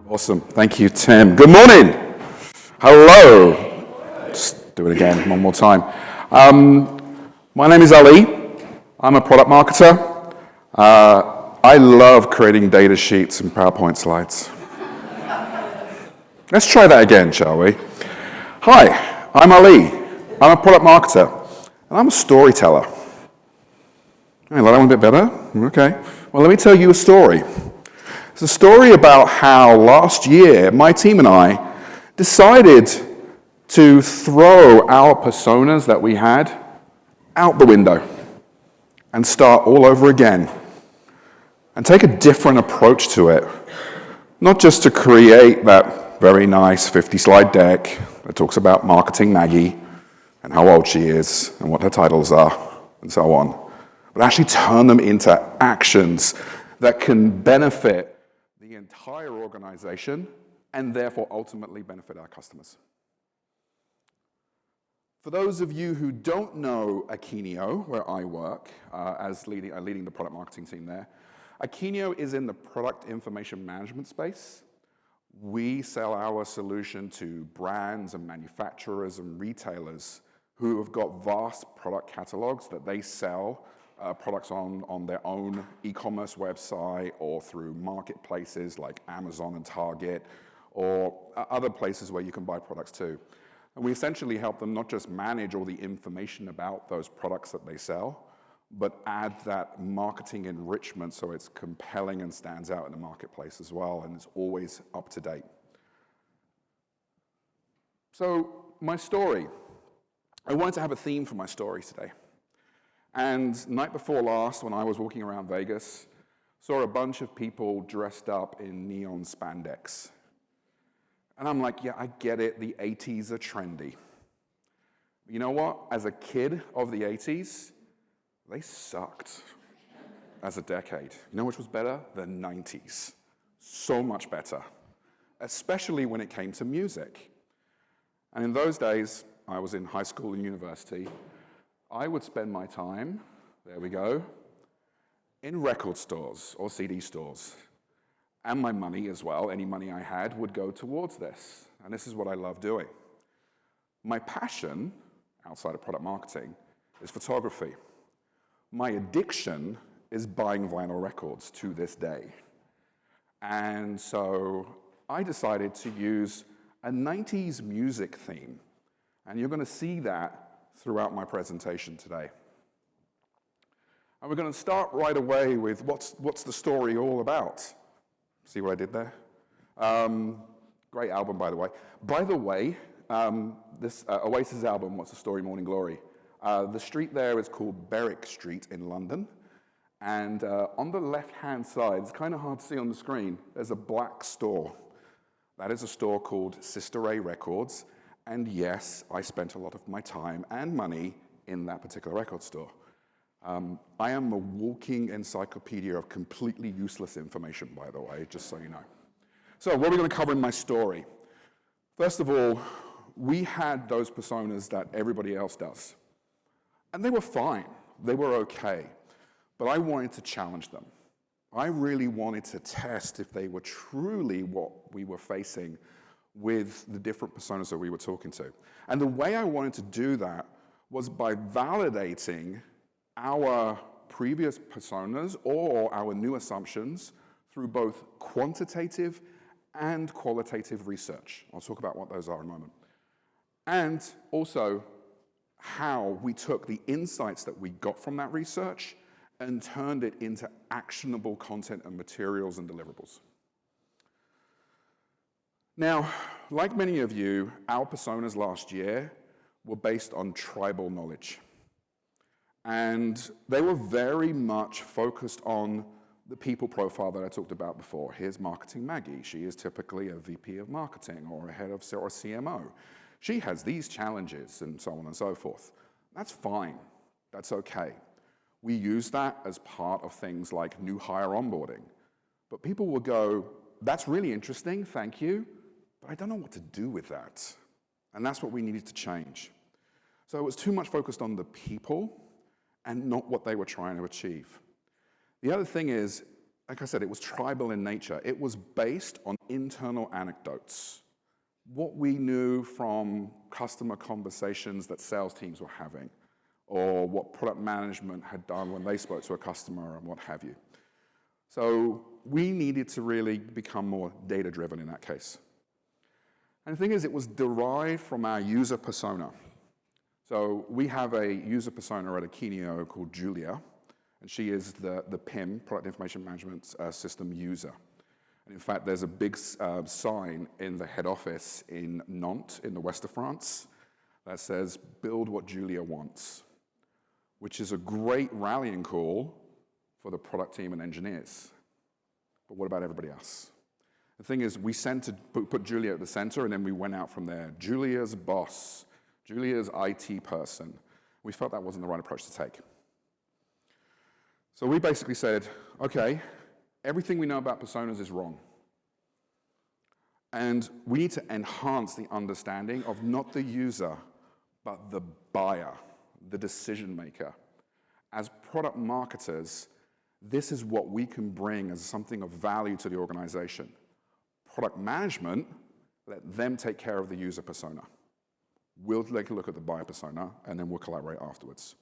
Awesome. Thank you, Tim. Good morning. Hello. Just do it again one more time. My name is Ali. I'm a product marketer. I love creating data sheets and PowerPoint slides. Let's try that again, shall we? Hi, I'm Ali. I'm a product marketer, and I'm a storyteller. Hey, like that one a bit better? Okay. Well, let me tell you a story. It's a story about how last year my team and I decided to throw our personas that we had out the window and start all over again and take a different approach to it. Not just to create that very nice 50-slide deck that talks about marketing Maggie and how old she is and what her titles are and so on, but actually turn them into actions that can benefit the entire organization and therefore ultimately benefit our customers. For those of you who don't know Akeneo, where I work as leading the product marketing team there, Akeneo is in the product information management space. We sell our solution to brands and manufacturers and retailers who have got vast product catalogs that they sell products on their own e-commerce website or through marketplaces like Amazon and Target or other places where you can buy products too. And we essentially help them not just manage all the information about those products that they sell, but add that marketing enrichment so it's compelling and stands out in the marketplace as well, and it's always up to date. So my story, I wanted to have a theme for my story today. And night before last, when I was walking around Vegas, saw a bunch of people dressed up in neon spandex. And I'm like, yeah, I get it, the 80s are trendy. You know what? As a kid of the 80s, they sucked as a decade. You know which was better? The 90s. So much better, especially when it came to music. And in those days, I was in high school and university. I would spend my time, there we go, in record stores or CD stores. And my money as well, any money I had, would go towards this. And this is what I love doing. My passion, outside of product marketing, is photography. My addiction is buying vinyl records to this day. And so I decided to use a 90s music theme. And you're going to see that throughout my presentation today. And we're going to start right away with what's the story all about? See what I did there? Great album, by the way. By the way, this Oasis album, What's the Story, Morning Glory, the street there is called Berwick Street in London. And on the left-hand side, it's kind of hard to see on the screen, there's a black store. That is a store called Sister Ray Records. And yes, I spent a lot of my time and money in that particular record store. I am a walking encyclopedia of completely useless information, by the way, just so you know. So what are we going to cover in my story? First of all, we had those personas that everybody else does. And they were fine. They were okay. But I wanted to challenge them. I really wanted to test if they were truly what we were facing with the different personas that we were talking to. And the way I wanted to do that was by validating our previous personas or our new assumptions through both quantitative and qualitative research. I'll talk about what those are in a moment. And also how we took the insights that we got from that research and turned it into actionable content and materials and deliverables. Now, like many of you, our personas last year were based on tribal knowledge. And they were very much focused on the people profile that I talked about before. Here's Marketing Maggie. She is typically a VP of marketing or a head of or a CMO. She has these challenges and so on and so forth. That's fine. That's okay. We use that as part of things like new hire onboarding. But people will go, that's really interesting, thank you. But I don't know what to do with that. And that's what we needed to change. So it was too much focused on the people and not what they were trying to achieve. The other thing is, like I said, it was tribal in nature. It was based on internal anecdotes. What we knew from customer conversations that sales teams were having, or what product management had done when they spoke to a customer and what have you. So we needed to really become more data-driven in that case. And the thing is, it was derived from our user persona. So we have a user persona at Akeneo called Julia, and she is the PIM, Product Information Management System user. And in fact, there's a big sign in the head office in Nantes, in the west of France, that says, "Build what Julia wants," which is a great rallying call for the product team and engineers. But what about everybody else? The thing is, we put Julia at the center, and then we went out from there. Julia's boss, Julia's IT person. We felt that wasn't the right approach to take. So we basically said, okay, everything we know about personas is wrong. And we need to enhance the understanding of not the user, but the buyer, the decision maker. As product marketers, this is what we can bring as something of value to the organization. Product management, let them take care of the user persona. We'll take a look at the buyer persona, and then we'll collaborate afterwards.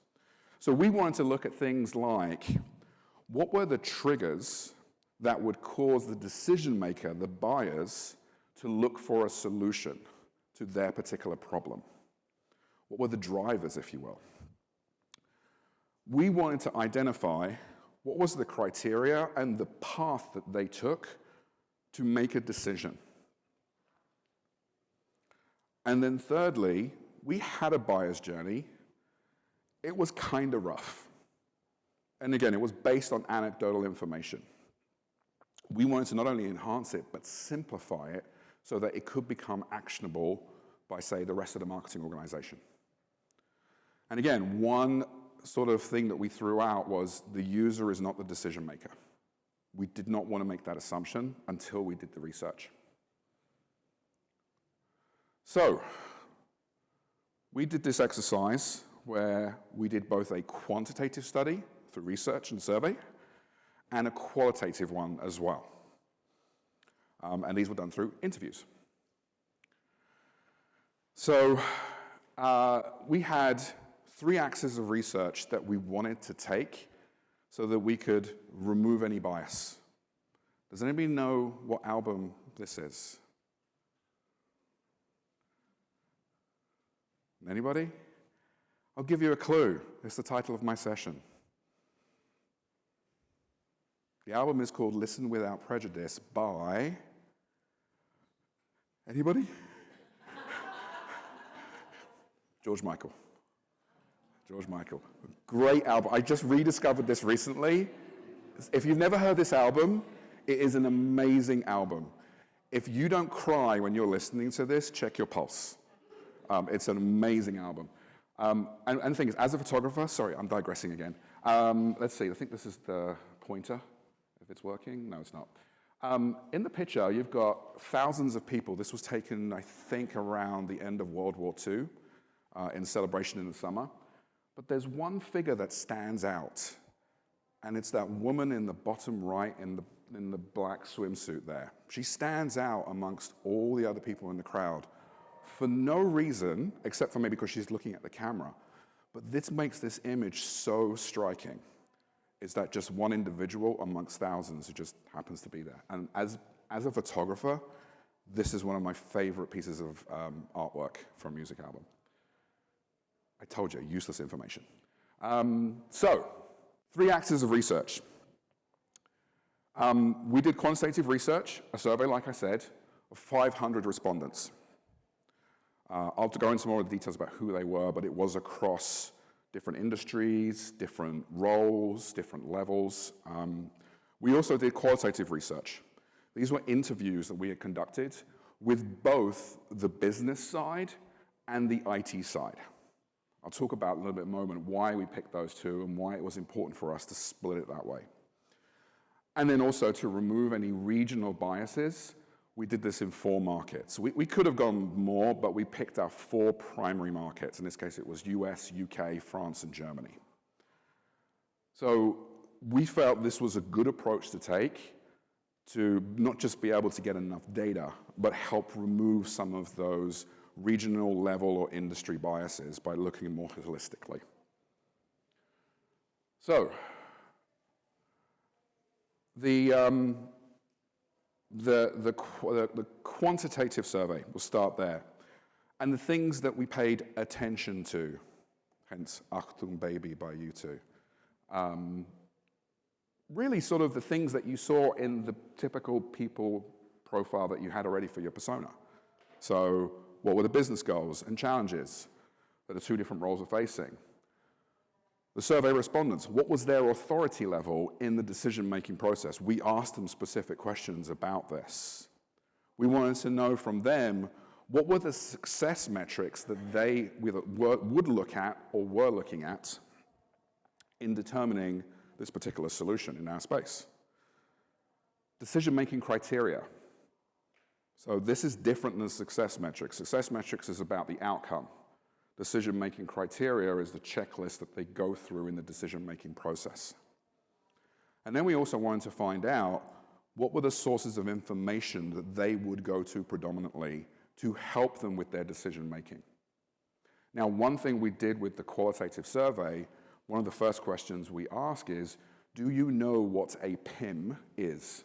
So we wanted to look at things like, what were the triggers that would cause the decision maker, the buyers, to look for a solution to their particular problem? What were the drivers, if you will? We wanted to identify what was the criteria and the path that they took to make a decision. And then thirdly, we had a buyer's journey. It was kind of rough. And again, it was based on anecdotal information. We wanted to not only enhance it, but simplify it so that it could become actionable by, say, the rest of the marketing organization. And again, one sort of thing that we threw out was the user is not the decision maker. We did not want to make that assumption until we did the research. So we did this exercise where we did both a quantitative study through research and survey and a qualitative one as well. And these were done through interviews. So we had 3 axes of research that we wanted to take so that we could remove any bias. Does anybody know what album this is? Anybody? I'll give you a clue. It's the title of my session. The album is called Listen Without Prejudice by... Anybody? George Michael. George Michael. Great album. I just rediscovered this recently. If you've never heard this album, it is an amazing album. If you don't cry when you're listening to this, check your pulse. It's an amazing album. And the thing is, as a photographer, sorry, I'm digressing again. Let's see, I think this is the pointer, if it's working. No, it's not. In the picture, you've got thousands of people. This was taken, I think, around the end of World War II in celebration in the summer. But there's one figure that stands out, and it's that woman in the bottom right in the black swimsuit there. She stands out amongst all the other people in the crowd for no reason, except for maybe because she's looking at the camera. But this makes this image so striking, is that just one individual amongst thousands who just happens to be there. And as a photographer, this is one of my favorite pieces of artwork from a music album. I told you, useless information. So, 3 axes of research. We did quantitative research, a survey, like I said, of 500 respondents. I'll go into more of the details about who they were, but it was across different industries, different roles, different levels. We also did qualitative research. These were interviews that we had conducted with both the business side and the IT side. I'll talk about in a little bit in a moment why we picked those two and why it was important for us to split it that way. And then also to remove any regional biases, we did this in 4 markets. We could have gone more, but we picked our 4 primary markets. In this case, it was US, UK, France, and Germany. So we felt this was a good approach to take to not just be able to get enough data, but help remove some of those regional level or industry biases by looking more holistically. So, the quantitative survey, we'll start there. And the things that we paid attention to, hence Achtung Baby by U2. Really sort of the things that you saw in the typical people profile that you had already for your persona. So what were the business goals and challenges that the two different roles are facing? The survey respondents, what was their authority level in the decision-making process? We asked them specific questions about this. We wanted to know from them, what were the success metrics that they would look at or were looking at in determining this particular solution in our space? Decision-making criteria. So this is different than success metrics. Success metrics is about the outcome. Decision-making criteria is the checklist that they go through in the decision-making process. And then we also wanted to find out what were the sources of information that they would go to predominantly to help them with their decision-making. Now, one thing we did with the qualitative survey, one of the first questions we ask is, do you know what a PIM is?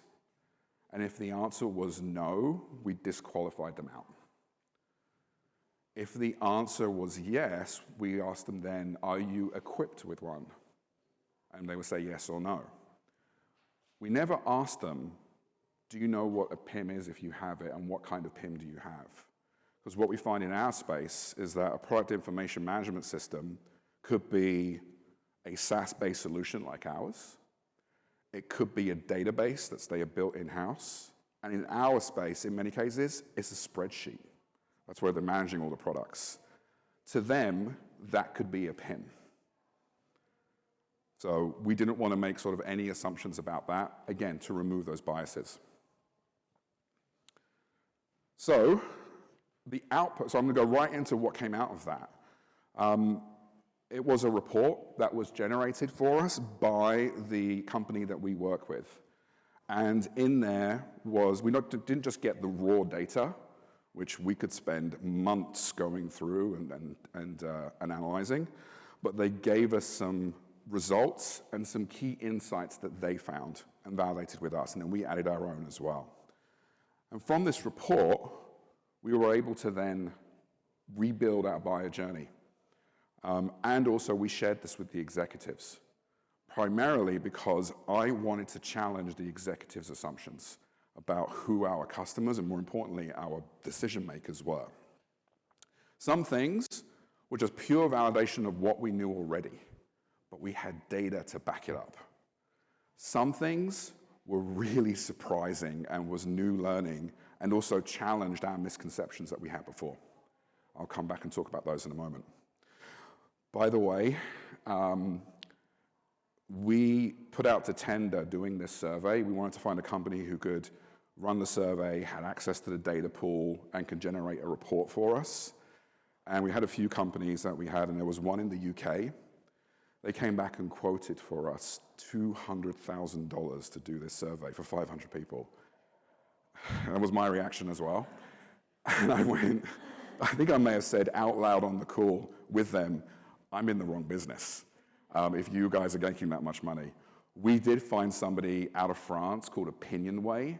And if the answer was no, we disqualified them out. If the answer was yes, we asked them then, are you equipped with one? And they would say yes or no. We never asked them, do you know what a PIM is if you have it, and what kind of PIM do you have? Because what we find in our space is that a product information management system could be a SaaS-based solution like ours. It could be a database that's they have built in-house. And in our space, in many cases, it's a spreadsheet. That's where they're managing all the products. To them, that could be a PIM. So we didn't want to make sort of any assumptions about that, again, to remove those biases. So the output, so I'm going to go right into what came out of that. It was a report that was generated for us by the company that we work with. And in there was, we didn't just get the raw data, which we could spend months going through and analyzing, but they gave us some results and some key insights that they found and validated with us, and then we added our own as well. And from this report, we were able to then rebuild our buyer journey. And also we shared this with the executives, primarily because I wanted to challenge the executives' assumptions about who our customers and, more importantly, our decision makers were. Some things were just pure validation of what we knew already, but we had data to back it up. Some things were really surprising and was new learning and also challenged our misconceptions that we had before. I'll come back and talk about those in a moment. By the way, we put out to tender doing this survey. We wanted to find a company who could run the survey, had access to the data pool, and could generate a report for us. And we had a few companies that we had, and there was one in the UK. They came back and quoted for us $200,000 to do this survey for 500 people. And that was my reaction as well. And I went, I think I may have said out loud on the call with them, I'm in the wrong business if you guys are making that much money. We did find somebody out of France called Opinionway.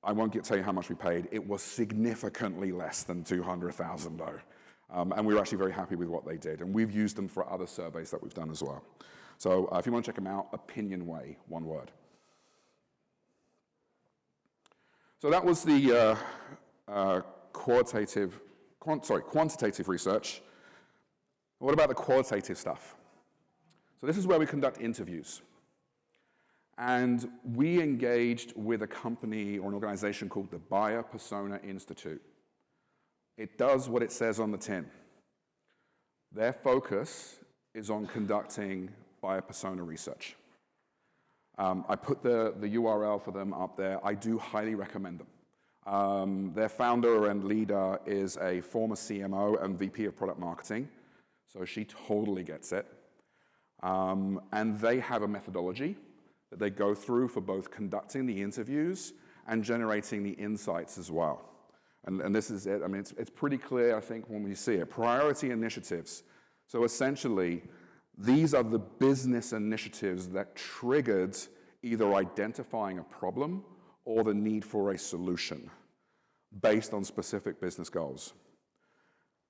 I won't tell you how much we paid. It was significantly less than $200,000 though. And we were actually very happy with what they did. And we've used them for other surveys that we've done as well. So if you want to check them out, Opinionway, one word. So that was the quantitative research. What about the qualitative stuff? So this is where we conduct interviews. And we engaged with a company or an organization called the Buyer Persona Institute. It does what it says on the tin. Their focus is on conducting buyer persona research. I put the URL for them up there. I do highly recommend them. Their founder and leader is a former CMO and VP of product marketing, so she totally gets it. And they have a methodology that they go through for both conducting the interviews and generating the insights as well. And this is it. I mean, it's pretty clear, I think, when we see it. Priority initiatives. So essentially, these are the business initiatives that triggered either identifying a problem or the need for a solution based on specific business goals.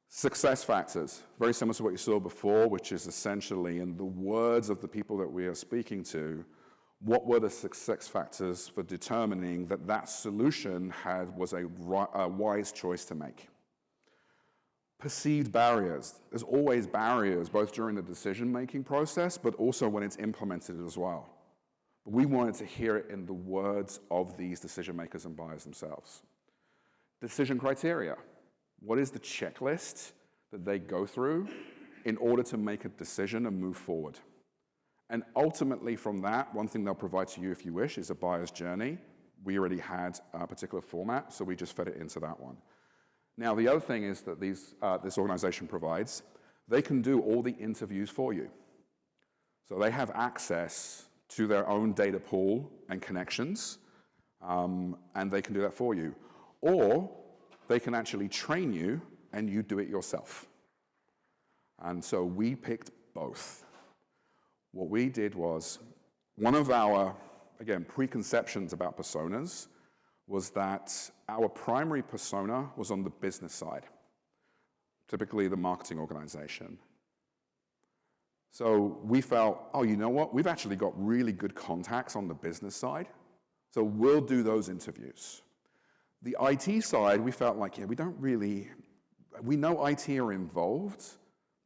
Success factors, very similar to what you saw before, which is essentially, in the words of the people that we are speaking to, what were the success factors for determining that that solution was a wise choice to make? Perceived barriers. There's always barriers, both during the decision-making process, but also when it's implemented as well. But we wanted to hear it in the words of these decision-makers and buyers themselves. Decision criteria. What is the checklist that they go through in order to make a decision and move forward? And ultimately from that, one thing they'll provide to you if you wish is a buyer's journey. We already had a particular format, so we just fed it into that one. Now, the other thing is that this organization provides, they can do all the interviews for you. So they have access to their own data pool and connections, and they can do that for you. Or they can actually train you and you do it yourself. And so we picked both. What we did was, one of our, again, preconceptions about personas was that our primary persona was on the business side, typically the marketing organization. So we felt, oh, you know what? We've actually got really good contacts on the business side, so we'll do those interviews. The IT side, we felt like, yeah, we know IT are involved,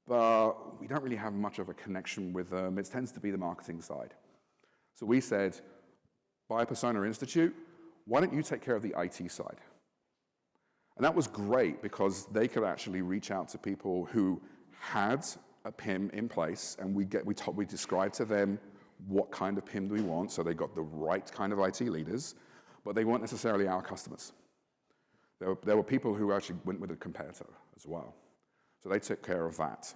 but we don't really have much of a connection with them. It tends to be the marketing side. So we said, Buyer Persona Institute, why don't you take care of the IT side? And that was great because they could actually reach out to people who had a PIM in place, and we described to them what kind of PIM do we want, so they got the right kind of IT leaders, but they weren't necessarily our customers. There were people who actually went with a competitor as well. So they took care of that.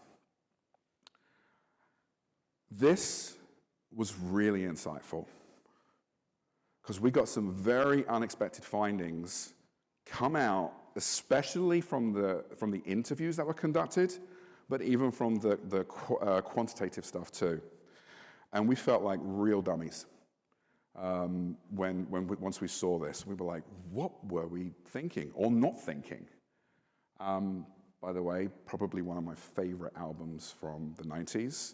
This was really insightful because we got some very unexpected findings come out, especially from the interviews that were conducted, but even from the quantitative stuff too. And we felt like real dummies. Once we saw this, we were like, what were we thinking or not thinking? By the way, probably one of my favorite albums from the 90s.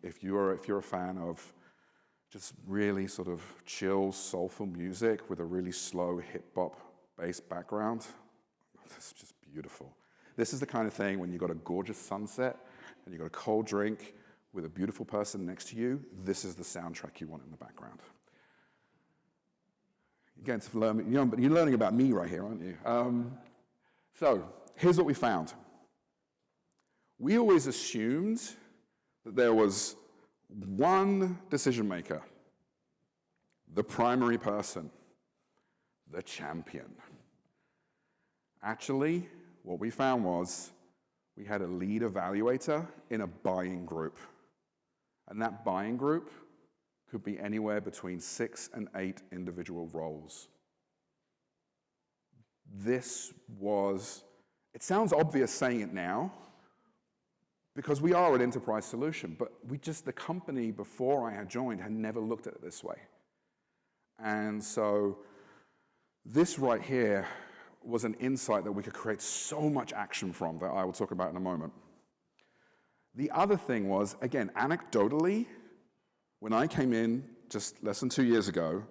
If you're a fan of just really sort of chill, soulful music with a really slow hip-hop bass background, it's just beautiful. This is the kind of thing when you've got a gorgeous sunset and you've got a cold drink with a beautiful person next to you, this is the soundtrack you want in the background. You're learning about me right here, aren't you? So here's what we found. We always assumed that there was one decision maker, the primary person, the champion. Actually, what we found was we had a lead evaluator in a buying group. And that buying group could be anywhere between 6 and 8 individual roles. It sounds obvious saying it now, because we are an enterprise solution, but the company before I had joined had never looked at it this way. And so this right here was an insight that we could create so much action from that I will talk about in a moment. The other thing was, again, anecdotally, when I came in just less than 2 years ago,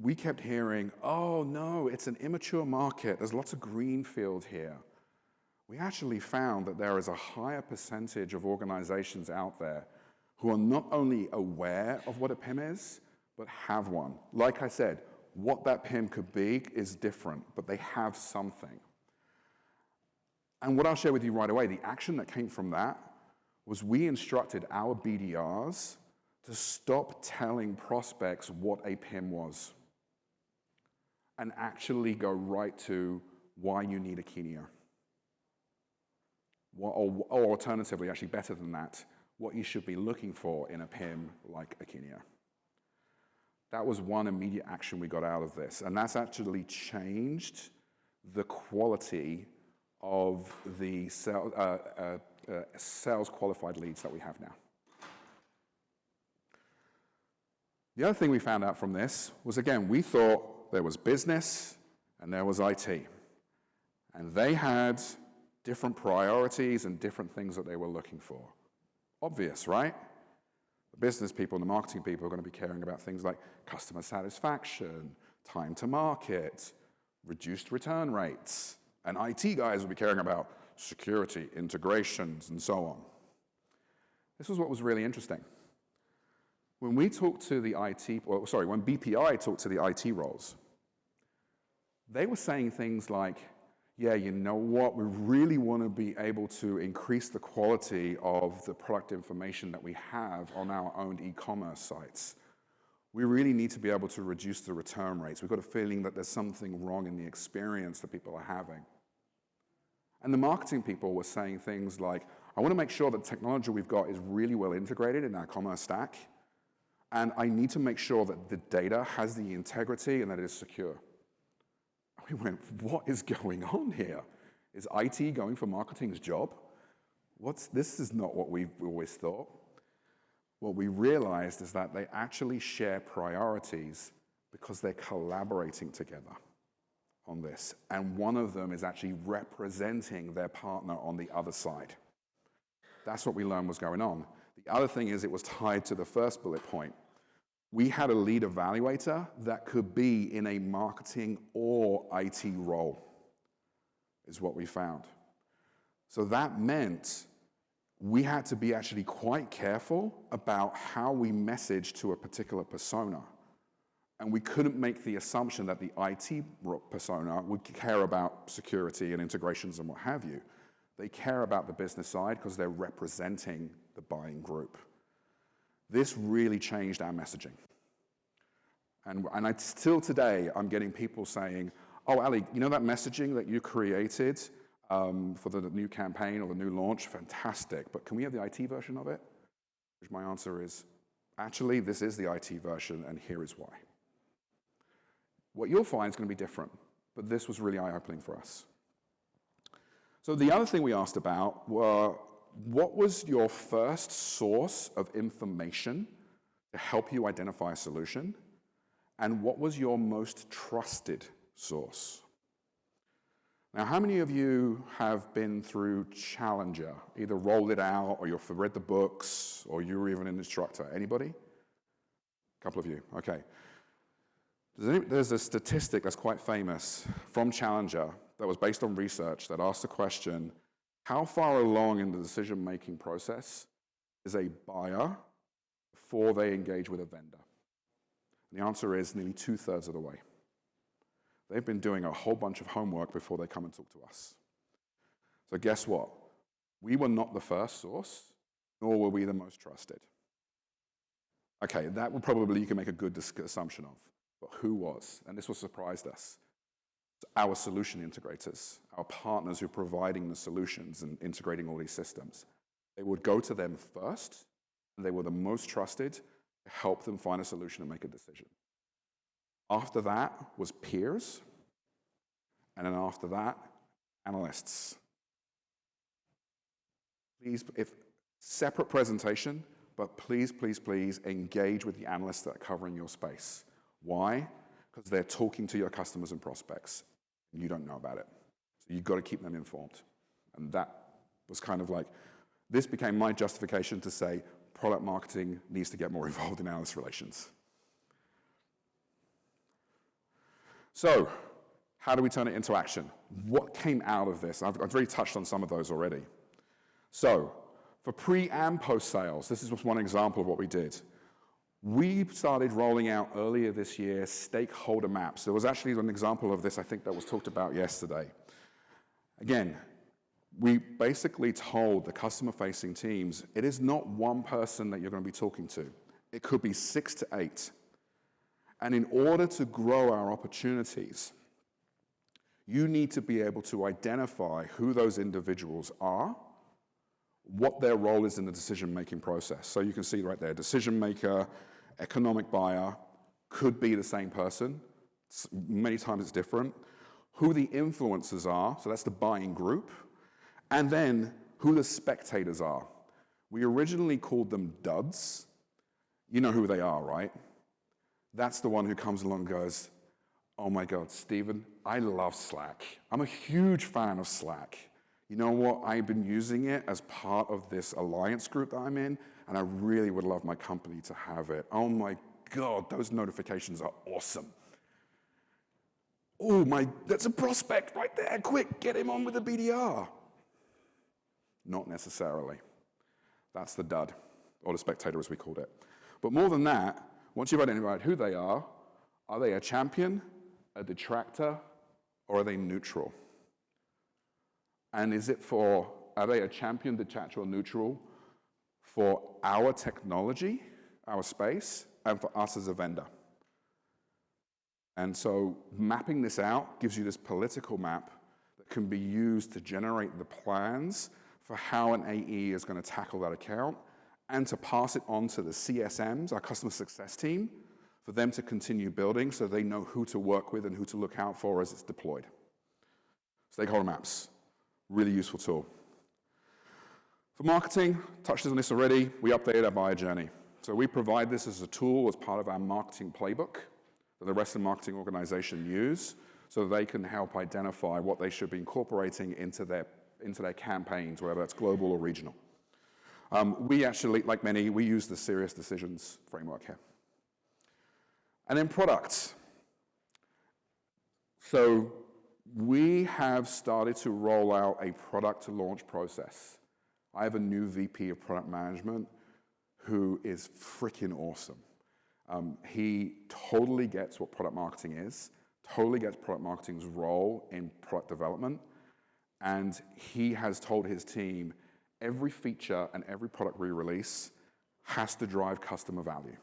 we kept hearing, oh no, it's an immature market, there's lots of greenfield here. We actually found that there is a higher percentage of organizations out there who are not only aware of what a PIM is, but have one. Like I said, what that PIM could be is different, but they have something. And what I'll share with you right away, the action that came from that was we instructed our BDRs to stop telling prospects what a PIM was and actually go right to why you need a Kenia. Or alternatively, actually better than that, what you should be looking for in a PIM like Akinia. That was one immediate action we got out of this, and that's actually changed the quality of the sales qualified leads that we have now. The other thing we found out from this was, again, we thought there was business and there was IT. And they had different priorities and different things that they were looking for. Obvious, right? The business people and the marketing people are going to be caring about things like customer satisfaction, time to market, reduced return rates. And IT guys will be caring about security, integrations, and so on. This was what was really interesting. When we talked to the when BPI talked to the IT roles, they were saying things like, yeah, you know what, we really want to be able to increase the quality of the product information that we have on our own e-commerce sites. We really need to be able to reduce the return rates. We've got a feeling that there's something wrong in the experience that people are having. And the marketing people were saying things like, I want to make sure that the technology we've got is really well integrated in our commerce stack, and I need to make sure that the data has the integrity and that it is secure. We went, what is going on here? Is IT going for marketing's job? This is not what we've always thought. What we realized is that they actually share priorities because they're collaborating together on this. And one of them is actually representing their partner on the other side. That's what we learned was going on. The other thing is it was tied to the first bullet point. We had a lead evaluator that could be in a marketing or IT role, is what we found. So that meant we had to be actually quite careful about how we message to a particular persona. And we couldn't make the assumption that the IT persona would care about security and integrations and what have you. They care about the business side because they're representing the buying group. This really changed our messaging. And still today, I'm getting people saying, oh, Ali, you know that messaging that you created for the new campaign or the new launch? Fantastic, but can we have the IT version of it? Which my answer is, actually, this is the IT version, and here is why. What you'll find is going to be different, but this was really eye-opening for us. So the other thing we asked about were, what was your first source of information to help you identify a solution? And what was your most trusted source? Now, how many of you have been through Challenger, either rolled it out, or you've read the books, or you were even an instructor? Anybody? A couple of you, okay. There's a statistic that's quite famous from Challenger that was based on research that asked the question, how far along in the decision-making process is a buyer before they engage with a vendor? And the answer is nearly 2/3 of the way. They've been doing a whole bunch of homework before they come and talk to us. So guess what? We were not the first source, nor were we the most trusted. Okay, that will probably you can make a good assumption of. But who was? And this will surprise us. Our solution integrators, our partners who are providing the solutions and integrating all these systems. They would go to them first, and they were the most trusted to help them find a solution and make a decision. After that was peers, and then after that, analysts. Please, if separate presentation, but please, please, please engage with the analysts that are covering your space. Why? Because they're talking to your customers and prospects, and you don't know about it. So you've got to keep them informed. And that was kind of like, this became my justification to say product marketing needs to get more involved in analyst relations. So, how do we turn it into action? What came out of this? I've already touched on some of those already. So, for pre and post sales, this is just one example of what we did. We started rolling out earlier this year stakeholder maps. There was actually an example of this, I think, that was talked about yesterday. Again, we basically told the customer-facing teams, it is not one person that you're going to be talking to. It could be 6 to 8. And in order to grow our opportunities, you need to be able to identify who those individuals are, what their role is in the decision-making process. So you can see right there, decision maker, economic buyer, could be the same person. Many times it's different. Who the influencers are, so that's the buying group, and then who the spectators are. We originally called them duds. You know who they are, right? That's the one who comes along and goes, oh my God, Stephen, I love Slack. I'm a huge fan of Slack. You know what? I've been using it as part of this alliance group that I'm in, and I really would love my company to have it. Oh my God, those notifications are awesome. Oh my, that's a prospect right there. Quick, get him on with the BDR. Not necessarily. That's the dud, or the spectator as we called it. But more than that, once you've identified who they are they a champion, a detractor, or are they neutral? And are they a champion, detractor, or neutral for our technology, our space, and for us as a vendor? And so mapping this out gives you this political map that can be used to generate the plans for how an AE is going to tackle that account and to pass it on to the CSMs, our customer success team, for them to continue building so they know who to work with and who to look out for as it's deployed. Stakeholder maps, really useful tool. For marketing, touched on this already, we updated our buyer journey. So we provide this as a tool as part of our marketing playbook that the rest of the marketing organization use so they can help identify what they should be incorporating into their campaigns, whether that's global or regional. We actually, like many, we use the serious decisions framework here. And then products. So we have started to roll out a product launch process. I have a new VP of product management who is freaking awesome. He totally gets what product marketing is, totally gets product marketing's role in product development, and he has told his team every feature and every product we release has to drive customer value.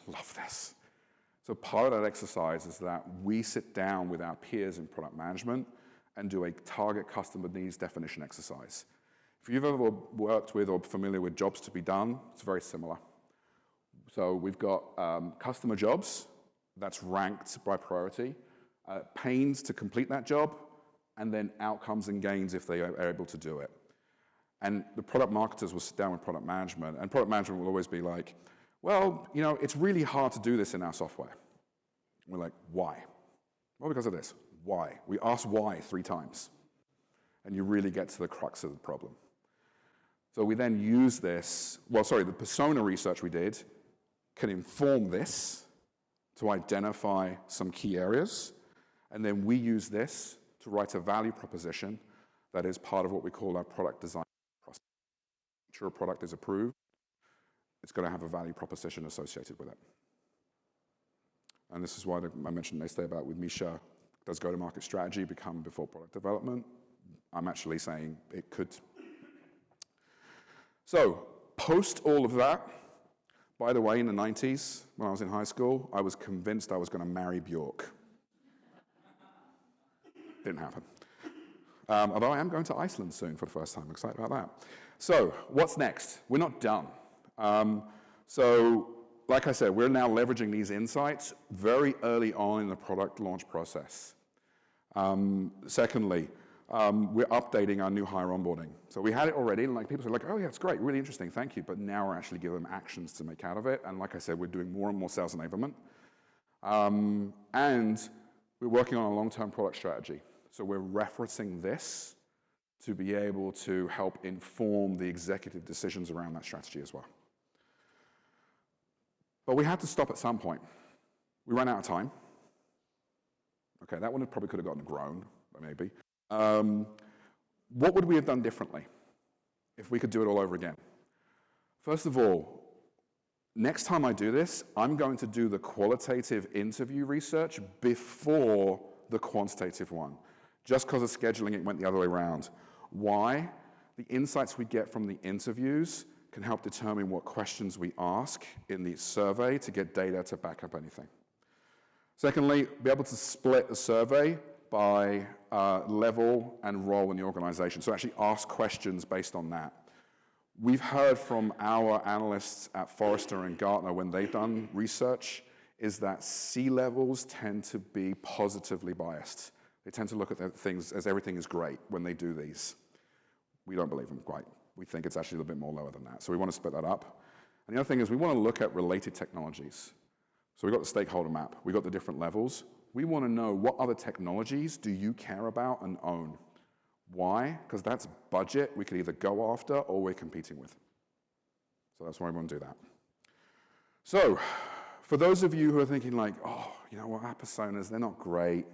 Love this. So part of that exercise is that we sit down with our peers in product management and do a target customer needs definition exercise. If you've ever worked with or familiar with jobs to be done, it's very similar. So we've got customer jobs, that's ranked by priority, pains to complete that job, and then outcomes and gains if they are able to do it. And the product marketers will sit down with product management, and product management will always be like, well, you know, it's really hard to do this in our software. We're like, why? Well, because of this. Why? We ask why 3 times, and you really get to the crux of the problem. So we then use this, the persona research we did can inform this to identify some key areas, and then we use this to write a value proposition that is part of what we call our product design process. Make sure a product is approved, it's going to have a value proposition associated with it. And this is why I mentioned yesterday about with Misha, does go-to-market strategy become before product development? I'm actually saying it could. So, post all of that, by the way, in the 90s, when I was in high school, I was convinced I was going to marry Bjork. Didn't happen. Although I am going to Iceland soon for the first time. I'm excited about that. So, what's next? We're not done. Like I said, we're now leveraging these insights very early on in the product launch process. Secondly, we're updating our new hire onboarding. So we had it already, and people are like, oh yeah, it's great, really interesting, thank you. But now we're actually giving them actions to make out of it. And like I said, we're doing more and more sales enablement. And we're working on a long-term product strategy. So we're referencing this to be able to help inform the executive decisions around that strategy as well. But we had to stop at some point. We ran out of time. Okay, that one probably could have gotten grown, maybe. What would we have done differently if we could do it all over again? First of all, next time I do this, I'm going to do the qualitative interview research before the quantitative one, just because of scheduling it went the other way around. Why? The insights we get from the interviews can help determine what questions we ask in the survey to get data to back up anything. Secondly, be able to split the survey by level and role in the organization. So actually ask questions based on that. We've heard from our analysts at Forrester and Gartner when they've done research is that C-levels tend to be positively biased. They tend to look at things as everything is great when they do these. We don't believe them quite. We think it's actually a little bit more lower than that. So we want to split that up. And the other thing is we want to look at related technologies. So we've got the stakeholder map. We've got the different levels. We want to know what other technologies do you care about and own. Why? Because that's budget we could either go after or we're competing with. So that's why we want to do that. So for those of you who are thinking like, oh, you know what, our personas, they're not great,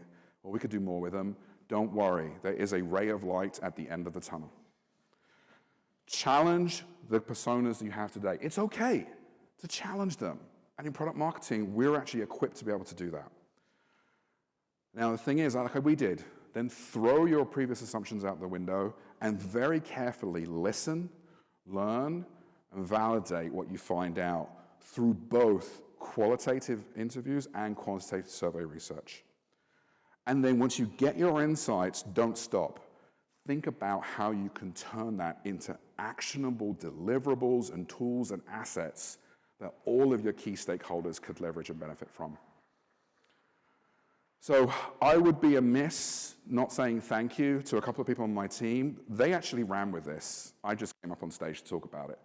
or we could do more with them, don't worry. There is a ray of light at the end of the tunnel. Challenge the personas you have today. It's okay to challenge them. And in product marketing, we're actually equipped to be able to do that. Now, the thing is, like we did, then throw your previous assumptions out the window and very carefully listen, learn, and validate what you find out through both qualitative interviews and quantitative survey research. And then once you get your insights, don't stop. Think about how you can turn that into actionable deliverables and tools and assets that all of your key stakeholders could leverage and benefit from. So I would be amiss not saying thank you to a couple of people on my team. They actually ran with this. I just came up on stage to talk about it.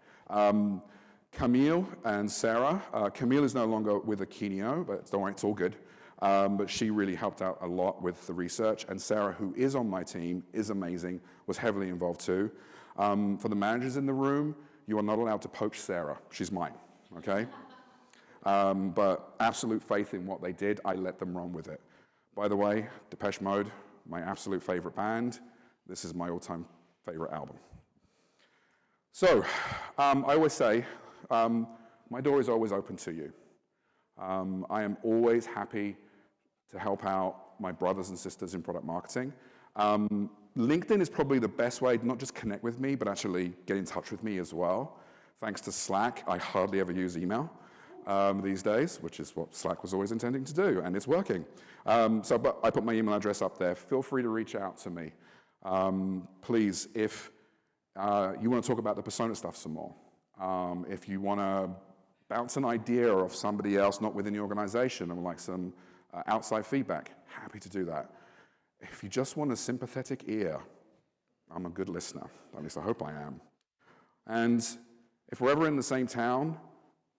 Camille and Sarah. Camille is no longer with Akeneo, but don't worry, it's all good. But she really helped out a lot with the research. And Sarah, who is on my team, is amazing, was heavily involved too. For the managers in the room, you are not allowed to poach Sarah. She's mine, okay? But absolute faith in what they did. I let them run with it. By the way, Depeche Mode, my absolute favorite band. This is my all-time favorite album. So, I always say, my door is always open to you. I am always happy to help out my brothers and sisters in product marketing. LinkedIn is probably the best way to not just connect with me, but actually get in touch with me as well. Thanks to Slack, I hardly ever use email these days, which is what Slack was always intending to do, and it's working. But I put my email address up there. Feel free to reach out to me. Please, if you want to talk about the persona stuff some more, if you want to bounce an idea off somebody else not within the organization and like some outside feedback, happy to do that. If you just want a sympathetic ear, I'm a good listener. At least I hope I am. And if we're ever in the same town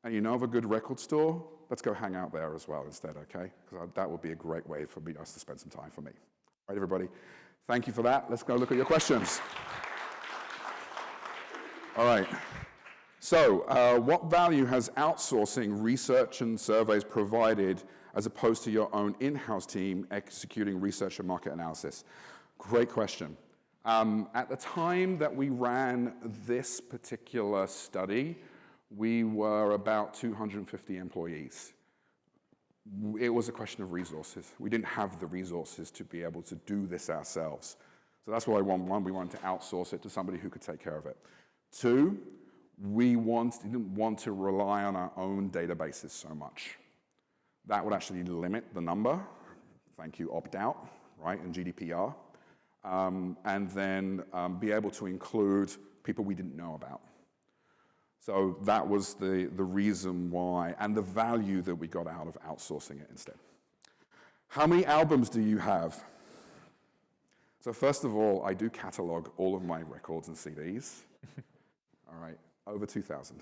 and you know of a good record store, let's go hang out there as well instead, okay? Because that would be a great way for us to spend some time for me. All right, everybody. Thank you for that. Let's go look at your questions. All right. So, what value has outsourcing research and surveys provided as opposed to your own in-house team executing research and market analysis? Great question. At the time that we ran this particular study, we were about 250 employees. It was a question of resources. We didn't have the resources to be able to do this ourselves. So that's why we wanted to outsource it to somebody who could take care of it. Two, we didn't want to rely on our own databases so much. That would actually limit the number. Thank you, opt-out, right, and GDPR. And then be able to include people we didn't know about. So that was the reason why, and the value that we got out of outsourcing it instead. How many albums do you have? So first of all, I do catalog all of my records and CDs. All right, over 2,000.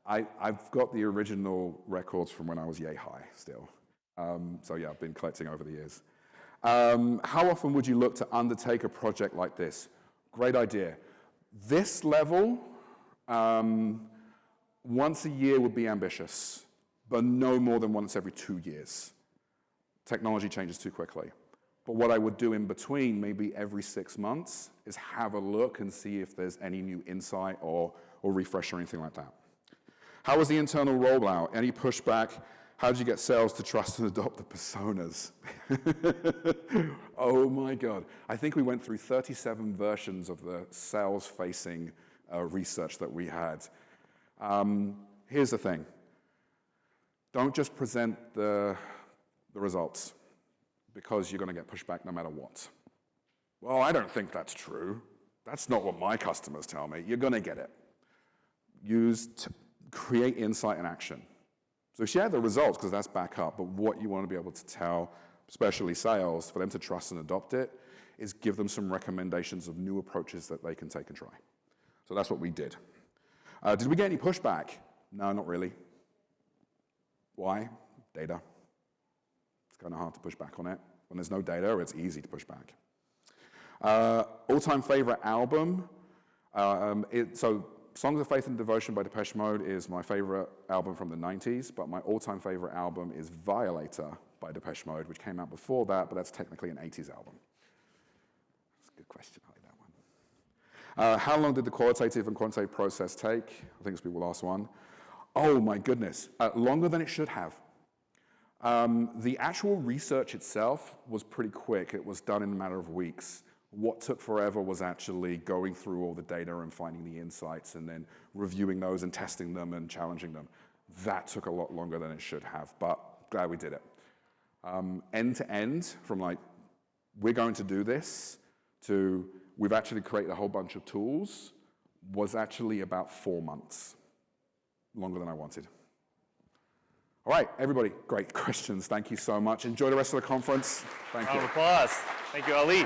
I've got the original records from when I was yay high still. So yeah, I've been collecting over the years. How often would you look to undertake a project like this? Great idea. This level, once a year would be ambitious, but no more than once every 2 years. Technology changes too quickly. But what I would do in between, maybe every 6 months, is have a look and see if there's any new insight or refresh or anything like that. How was the internal rollout? Any pushback? How did you get sales to trust and adopt the personas? Oh my God. I think we went through 37 versions of the sales-facing research that we had. Here's the thing. Don't just present the results because you're going to get pushback no matter what. Well, I don't think that's true. That's not what my customers tell me. You're going to get it. Create insight and action. So share the results because that's back up, but what you want to be able to tell, especially sales, for them to trust and adopt it, is give them some recommendations of new approaches that they can take and try. So that's what we did. Did we get any pushback? No, not really. Why? Data. It's kind of hard to push back on it. When there's no data, it's easy to push back. All-time favorite album. So Songs of Faith and Devotion by Depeche Mode is my favorite album from the 90s, but my all-time favorite album is Violator by Depeche Mode, which came out before that, but that's technically an 80s album. That's a good question. I like that one. How long did the qualitative and quantitative process take? I think this will be the last one. Oh my goodness, longer than it should have. The actual research itself was pretty quick. It was done in a matter of weeks. What took forever was actually going through all the data and finding the insights and then reviewing those and testing them and challenging them. That took a lot longer than it should have, but glad we did it. End to end, from like, we're going to do this, to we've actually created a whole bunch of tools, was actually about 4 months. Longer than I wanted. All right, everybody, great questions. Thank you so much. Enjoy the rest of the conference. Thank you. Round of applause. Thank you, Ali.